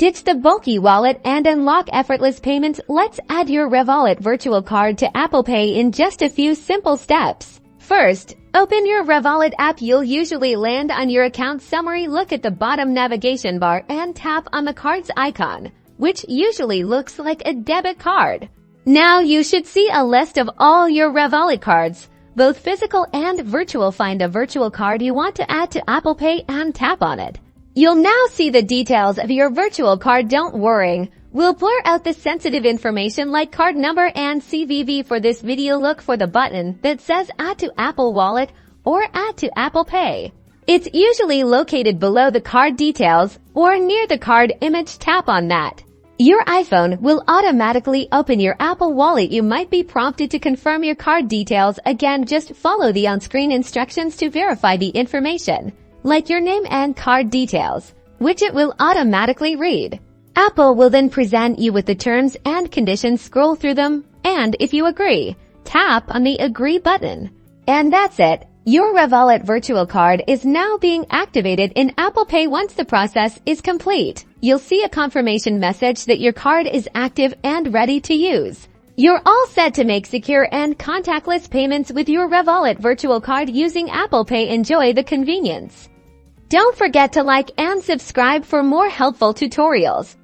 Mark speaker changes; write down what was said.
Speaker 1: Ditch the bulky wallet and unlock effortless payments. Let's add your Revolut virtual card to Apple Pay in just a few simple steps. First, open your Revolut app. You'll usually land on your account summary. Look at the bottom navigation bar and tap on the card's icon, which usually looks like a debit card. Now you should see a list of all your Revolut cards, both physical and virtual. Find a virtual card you want to add to Apple Pay and tap on it. You'll now see the details of your virtual card. Don't worry, we'll blur out the sensitive information like card number and CVV for this video. Look for the button that says Add to Apple Wallet or Add to Apple Pay. It's usually located below the card details or near the card image. Tap on that. Your iPhone will automatically open your Apple Wallet. You might be prompted to confirm your card details. Again, just follow the on-screen instructions to verify the information, like your name and card details, which it will automatically read. Apple will then present you with the terms and conditions. Scroll through them, and if you agree, tap on the Agree button. And that's it. Your Revolut virtual card is now being activated in Apple Pay. Once the process is complete, you'll see a confirmation message that your card is active and ready to use. You're all set to make secure and contactless payments with your Revolut virtual card using Apple Pay. Enjoy the convenience. Don't forget to like and subscribe for more helpful tutorials.